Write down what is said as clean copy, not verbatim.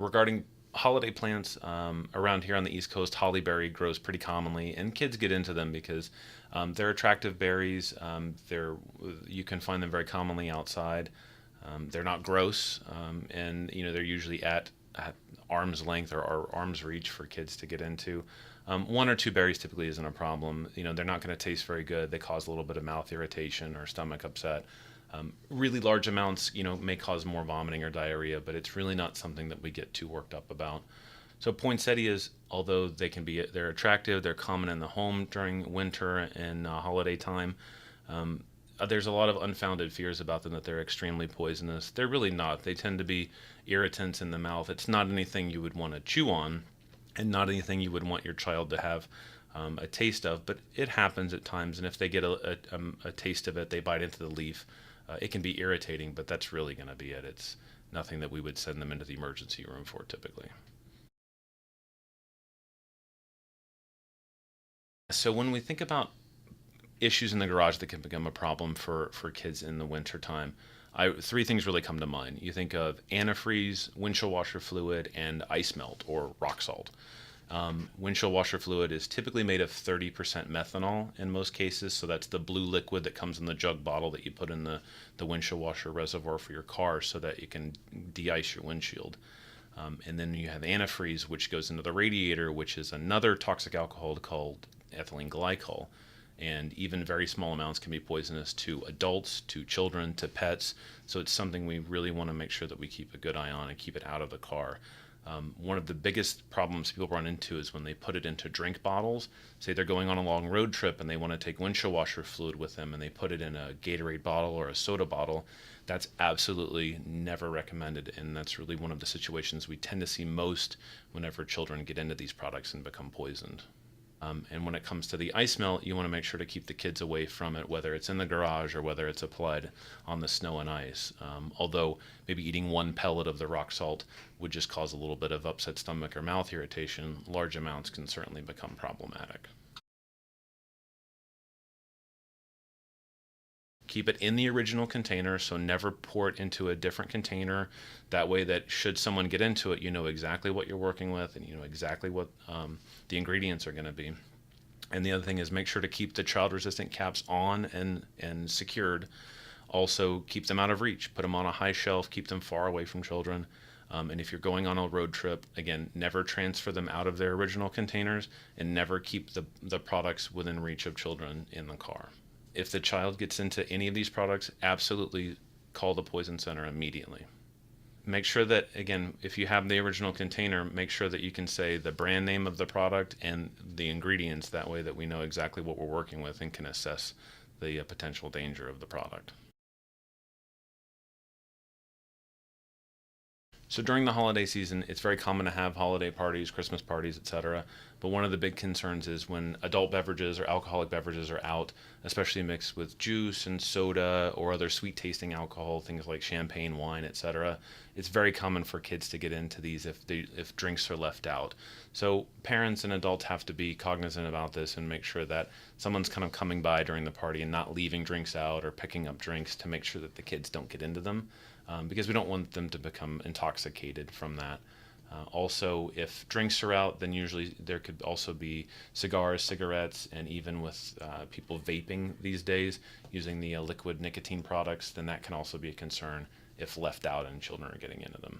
Regarding holiday plants, around here on the East Coast, hollyberry grows pretty commonly, and kids get into them because they're attractive berries. You can find them very commonly outside. They're not gross, and they're usually at arm's length or arm's reach for kids to get into. One or two berries typically isn't a problem. They're not going to taste very good. They cause a little bit of mouth irritation or stomach upset. Really large amounts, may cause more vomiting or diarrhea, but it's really not something that we get too worked up about. So poinsettias, although they're attractive, they're common in the home during winter and holiday time. There's a lot of unfounded fears about them that they're extremely poisonous. They're really not. They tend to be irritants in the mouth. It's not anything you would want to chew on, and not anything you would want your child to have a taste of. But it happens at times, and if they get a taste of it, they bite into the leaf. It can be irritating, but that's really going to be it. It's nothing that we would send them into the emergency room for typically. So when we think about issues in the garage that can become a problem for kids in the winter time, three things really come to mind. You think of antifreeze, windshield washer fluid, and ice melt or rock salt. Windshield washer fluid is typically made of 30% methanol in most cases, so that's the blue liquid that comes in the jug bottle that you put in the windshield washer reservoir for your car so that you can de-ice your windshield. And then you have antifreeze, which goes into the radiator, which is another toxic alcohol called ethylene glycol. And even very small amounts can be poisonous to adults, to children, to pets. So it's something we really want to make sure that we keep a good eye on and keep it out of the car. One of the biggest problems people run into is when they put it into drink bottles. Say they're going on a long road trip and they want to take windshield washer fluid with them, and they put it in a Gatorade bottle or a soda bottle. That's absolutely never recommended, and that's really one of the situations we tend to see most whenever children get into these products and become poisoned. And when it comes to the ice melt, you want to make sure to keep the kids away from it, whether it's in the garage or whether it's applied on the snow and ice. Although maybe eating one pellet of the rock salt would just cause a little bit of upset stomach or mouth irritation, large amounts can certainly become problematic. Keep it in the original container, so never pour it into a different container. That way that should someone get into it, you know exactly what you're working with and you know exactly what the ingredients are going to be. And the other thing is make sure to keep the child resistant caps on and secured. Also keep them out of reach. Put them on a high shelf, keep them far away from children. And if you're going on a road trip, again, never transfer them out of their original containers and never keep the products within reach of children in the car. If the child gets into any of these products, absolutely call the poison center immediately. Make sure that, again, if you have the original container, make sure that you can say the brand name of the product and the ingredients. That way that we know exactly what we're working with and can assess the potential danger of the product. So during the holiday season, it's very common to have holiday parties, Christmas parties, etc. But one of the big concerns is when adult beverages or alcoholic beverages are out, especially mixed with juice and soda or other sweet tasting alcohol, things like champagne, wine, etc. It's very common for kids to get into these if drinks are left out. So parents and adults have to be cognizant about this and make sure that someone's kind of coming by during the party and not leaving drinks out or picking up drinks to make sure that the kids don't get into them. Because we don't want them to become intoxicated from that. Also, if drinks are out, then usually there could also be cigars, cigarettes, and even with people vaping these days using the liquid nicotine products, then that can also be a concern if left out and children are getting into them.